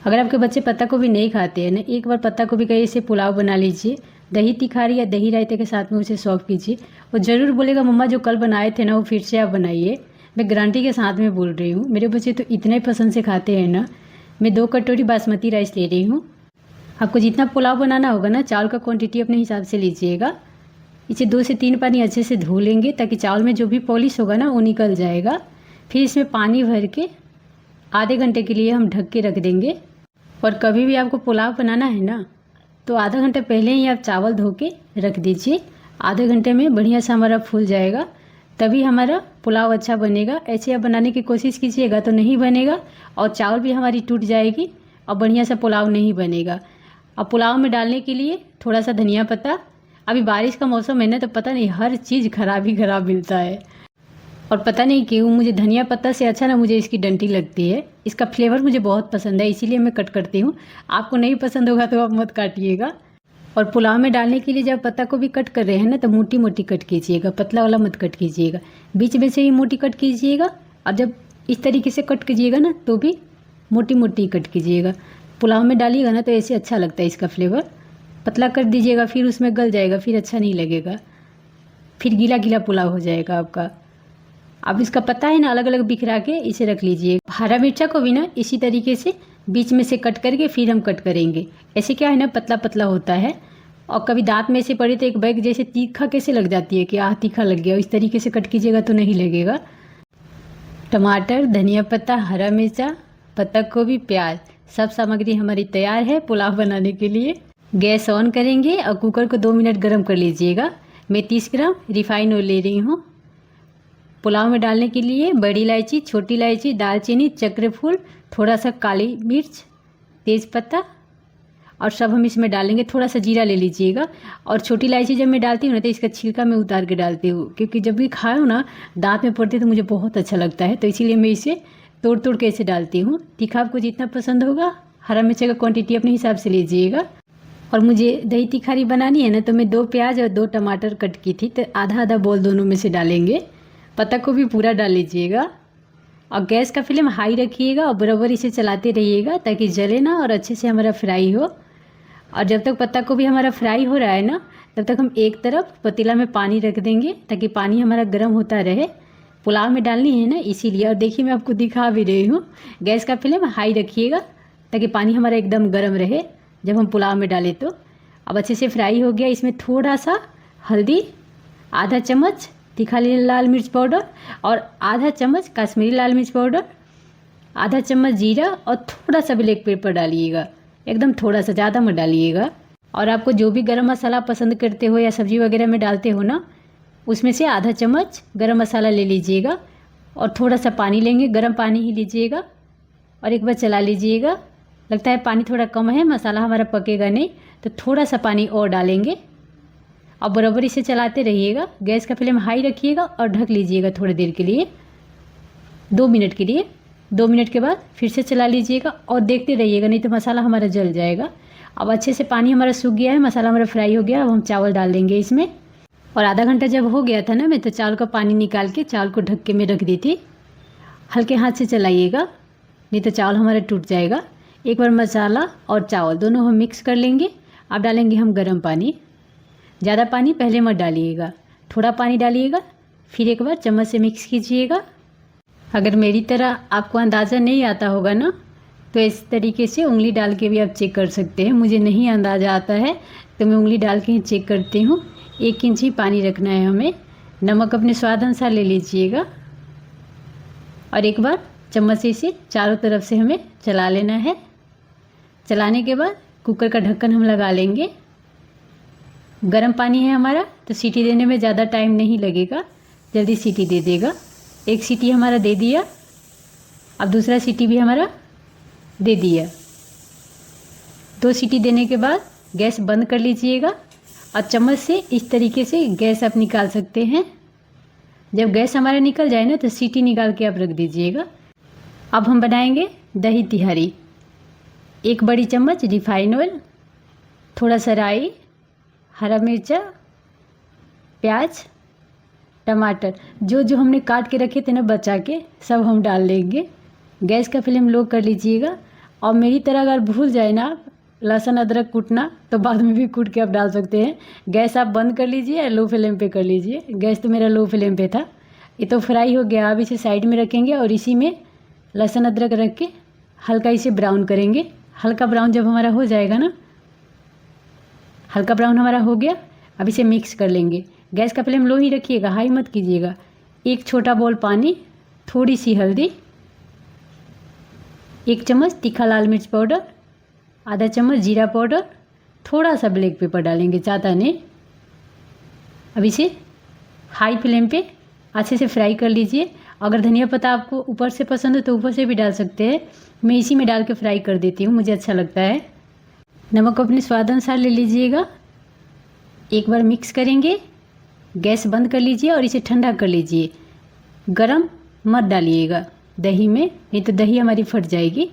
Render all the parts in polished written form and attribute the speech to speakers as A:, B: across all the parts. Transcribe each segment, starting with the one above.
A: अगर आपके बच्चे पत्ता गोभी नहीं खाते हैं ना, एक बार पत्ता गोभी का ऐसे पुलाव बना लीजिए, दही तिखारी या दही रायते के साथ में उसे सर्व कीजिए। वो ज़रूर बोलेगा मम्मा जो कल बनाए थे ना वो फिर से आप बनाइए। मैं गारंटी के साथ में बोल रही हूँ, मेरे बच्चे तो इतने पसंद से खाते हैं ना। मैं 2 कटोरी बासमती राइस ले रही हूँ। आपको जितना पुलाव बनाना होगा ना, चावल का क्वांटिटी अपने हिसाब से लीजिएगा। इसे 2 से 3 पानी अच्छे से धो लेंगे ताकि चावल में जो भी पॉलिश होगा ना वो निकल जाएगा। फिर इसमें पानी भर के आधे घंटे के लिए हम ढक के रख देंगे। और कभी भी आपको पुलाव बनाना है ना तो आधा घंटे पहले ही आप चावल धो के रख दीजिए। आधे घंटे में बढ़िया से हमारा फूल जाएगा, तभी हमारा पुलाव अच्छा बनेगा। ऐसे आप बनाने की कोशिश कीजिएगा तो नहीं बनेगा और चावल भी हमारी टूट जाएगी और बढ़िया सा पुलाव नहीं बनेगा। अब पुलाव में डालने के लिए थोड़ा सा धनिया पत्ता। अभी बारिश का मौसम है ना तो पता नहीं हर चीज़ खराब ही खराब मिलता है, और पता नहीं क्यों मुझे धनिया पत्ता से अच्छा ना मुझे इसकी डंठी लगती है। इसका फ्लेवर मुझे बहुत पसंद है, इसीलिए मैं कट करती हूँ। आपको नहीं पसंद होगा तो आप मत काटिएगा। और पुलाव में डालने के लिए जब पत्ता को भी कट कर रहे हैं ना तो मोटी मोटी कट कीजिएगा, पतला वाला मत कट कीजिएगा। बीच में से ही मोटी कट कीजिएगा, और जब इस तरीके से कट कीजिएगा ना तो भी मोटी मोटी कट कीजिएगा। पुलाव में डालिएगा ना तो ऐसे अच्छा लगता है इसका फ्लेवर। पतला कर दीजिएगा फिर उसमें गल जाएगा, फिर अच्छा नहीं लगेगा, फिर गीला गीला पुलाव हो जाएगा आपका। अब इसका पत्ता है ना अलग अलग बिखरा के इसे रख लीजिए। हरा मिर्चा को भी ना इसी तरीके से बीच में से कट करके फिर हम कट करेंगे। ऐसे क्या है ना पतला पतला होता है, और कभी दांत में से पड़े तो एक बैग जैसे तीखा कैसे लग जाती है कि तीखा लग गया, इस तरीके से कट कीजिएगा तो नहीं लगेगा। टमाटर, धनिया पत्ता, हरा मिर्चा, पत्ता गोभी, प्याज, सब सामग्री हमारी तैयार है पुलाव बनाने के लिए। गैस ऑन करेंगे और कुकर को 2 मिनट गर्म कर लीजिएगा। मैं 30 ग्राम रिफाइन ऑयल ले रही हूँ। पुलाव में डालने के लिए बड़ी इलायची, छोटी इलायची, दालचीनी, चक्रफूल, थोड़ा सा काली मिर्च, तेज़पत्ता, और सब हम इसमें डालेंगे। थोड़ा सा जीरा ले लीजिएगा। और छोटी इलायची जब मैं डालती हूँ ना तो इसका छिलका मैं उतार के डालती हूँ, क्योंकि जब भी खाओ ना दांत में पड़ती है तो मुझे बहुत अच्छा लगता है, तो इसीलिए मैं इसे तोड़ तोड़ के इसे डालती हूँ। तीखा आपको जितना पसंद होगा, हरा मिर्च का क्वान्टिटी अपने हिसाब से लीजिएगा। और मुझे दही तिखारी बनानी है ना तो मैं 2 प्याज और 2 टमाटर कट की थी, तो आधा आधा बोल दोनों में से डालेंगे। पत्ता को भी पूरा डाल लीजिएगा, और गैस का फ्लेम हाई रखिएगा और बराबर इसे चलाते रहिएगा ताकि जले ना और अच्छे से हमारा फ्राई हो। और जब तक पत्ता को भी हमारा फ्राई हो रहा है ना तब तक हम एक तरफ पतीला में पानी रख देंगे ताकि पानी हमारा गर्म होता रहे। पुलाव में डालनी है ना इसीलिए। और देखिए मैं आपको दिखा भी रही हूँ, गैस का फ्लेम हाई रखिएगा ताकि पानी हमारा एकदम गर्म रहे जब हम पुलाव में डालें तो। अब अच्छे से फ्राई हो गया। इसमें थोड़ा सा हल्दी, आधा चम्मच तीखा लाल मिर्च पाउडर, और आधा चम्मच कश्मीरी लाल मिर्च पाउडर, आधा चम्मच जीरा, और थोड़ा सा ब्लैक पेपर डालिएगा, एकदम थोड़ा सा, ज़्यादा मत डालिएगा। और आपको जो भी गरम मसाला पसंद करते हो या सब्जी वगैरह में डालते हो ना उसमें से आधा चम्मच गरम मसाला ले लीजिएगा, और थोड़ा सा पानी लेंगे, गर्म पानी ही लीजिएगा, और एक बार चला लीजिएगा। लगता है पानी थोड़ा कम है, मसाला हमारा पकेगा नहीं, तो थोड़ा सा पानी और डालेंगे। अब बराबर इसे चलाते रहिएगा। गैस का फ्लेम हाई रखिएगा और ढक लीजिएगा थोड़ी देर के लिए, 2 मिनट के लिए। 2 मिनट के बाद फिर से चला लीजिएगा और देखते रहिएगा, नहीं तो मसाला हमारा जल जाएगा। अब अच्छे से पानी हमारा सूख गया है, मसाला हमारा फ्राई हो गया। अब हम चावल डाल देंगे इसमें। और आधा घंटा जब हो गया था ना मैं तो चावल का पानी निकाल के चावल को ढक के मैं रख दी थी। हल्के हाथ से चलाइएगा नहीं तो चावल हमारा टूट जाएगा। एक बार मसाला और चावल दोनों हम मिक्स कर लेंगे। अब डालेंगे हम गर्म पानी। ज़्यादा पानी पहले मत डालिएगा, थोड़ा पानी डालिएगा, फिर एक बार चम्मच से मिक्स कीजिएगा। अगर मेरी तरह आपको अंदाज़ा नहीं आता होगा ना तो इस तरीके से उंगली डाल के भी आप चेक कर सकते हैं। मुझे नहीं अंदाज़ा आता है तो मैं उंगली डाल के ही चेक करती हूँ। 1 इंच ही पानी रखना है हमें। नमक अपने स्वाद अनुसार ले लीजिएगा, और एक बार चम्मच से इसे चारों तरफ से हमें चला लेना है। चलाने के बाद कुकर का ढक्कन हम लगा लेंगे। गर्म पानी है हमारा तो सीटी देने में ज़्यादा टाइम नहीं लगेगा, जल्दी सीटी दे देगा। 1 सीटी हमारा दे दिया, अब दूसरा सीटी भी हमारा दे दिया। 2 सीटी देने के बाद गैस बंद कर लीजिएगा, और चम्मच से इस तरीके से गैस आप निकाल सकते हैं। जब गैस हमारा निकल जाए ना तो सीटी निकाल के आप रख दीजिएगा। अब हम बनाएंगे दही तिहारी। 1 बड़ी चम्मच रिफाइन ऑयल, थोड़ा सा राई, हरा मिर्चा, प्याज, टमाटर, जो जो हमने काट के रखे थे ना बचा के, सब हम डाल लेंगे। गैस का फ्लेम लो कर लीजिएगा और मेरी तरह अगर भूल जाए ना लहसुन अदरक कूटना तो बाद में भी कूट के आप डाल सकते हैं। गैस आप बंद कर लीजिए या लो फ्लेम पे कर लीजिए। गैस तो मेरा लो फ्लेम पे था। ये तो फ्राई हो गया। अब इसे साइड में रखेंगे और इसी में लहसुन अदरक रख के हल्का इसे ब्राउन करेंगे। हल्का ब्राउन जब हमारा हो जाएगा ना, हल्का ब्राउन हमारा हो गया, अब इसे मिक्स कर लेंगे। गैस का फ्लेम लो ही रखिएगा, हाई मत कीजिएगा। एक छोटा बोल पानी, थोड़ी सी हल्दी, 1 चम्मच तीखा लाल मिर्च पाउडर, आधा चम्मच जीरा पाउडर, थोड़ा सा ब्लैक पेपर डालेंगे, ज़्यादा नहीं। अब इसे हाई फ्लेम पे अच्छे से फ्राई कर लीजिए। अगर धनिया पत्ता आपको ऊपर से पसंद है तो ऊपर से भी डाल सकते हैं। मैं इसी में डाल के फ्राई कर देती हूँ, मुझे अच्छा लगता है। नमक अपने स्वाद अनुसार ले लीजिएगा। एक बार मिक्स करेंगे, गैस बंद कर लीजिए और इसे ठंडा कर लीजिए। गरम मत डालिएगा दही में, नहीं तो दही हमारी फट जाएगी।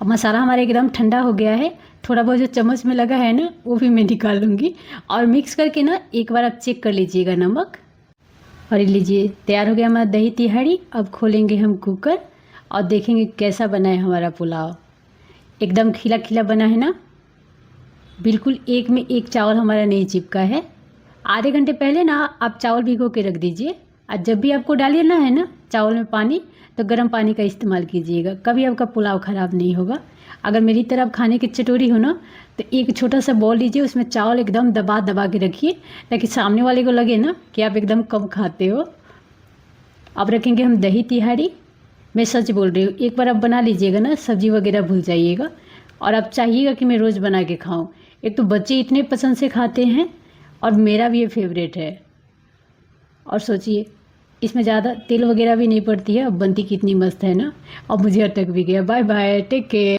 A: अब मसाला हमारा एकदम ठंडा हो गया है। थोड़ा बहुत जो चम्मच में लगा है ना वो भी मैं निकाल लूँगी और मिक्स करके ना एक बार आप चेक कर लीजिएगा नमक। और ये लीजिए तैयार हो गया हमारा दही तिहाड़ी। अब खोलेंगे हम कुकर और देखेंगे कैसा बना है हमारा पुलाव। एकदम खिला खिला बना है ना, बिल्कुल एक में एक चावल हमारा नहीं चिपका है। आधे घंटे पहले ना आप चावल भिगो के रख दीजिए और जब भी आपको डालिए ना है ना चावल में पानी, तो गर्म पानी का इस्तेमाल कीजिएगा। कभी आपका पुलाव ख़राब नहीं होगा। अगर मेरी तरह आप खाने की चटोरी हो ना तो एक छोटा सा बॉल लीजिए, उसमें चावल एकदम दबा दबा के रखिए ताकि सामने वाले को लगे ना कि आप एकदम कम खाते हो। अब रखेंगे हम दही तिहाड़ी। मैं सच बोल रही हूँ, एक बार आप बना लीजिएगा ना, सब्जी वगैरह भूल जाइएगा और आप चाहिएगा कि मैं रोज़ बना के खाऊँ। एक तो बच्चे इतने पसंद से खाते हैं और मेरा भी ये फेवरेट है। और सोचिए इसमें ज़्यादा तेल वगैरह भी नहीं पड़ती है। अब बनती कितनी मस्त है ना। अब मुझे अटक भी गया। Bye bye, take care.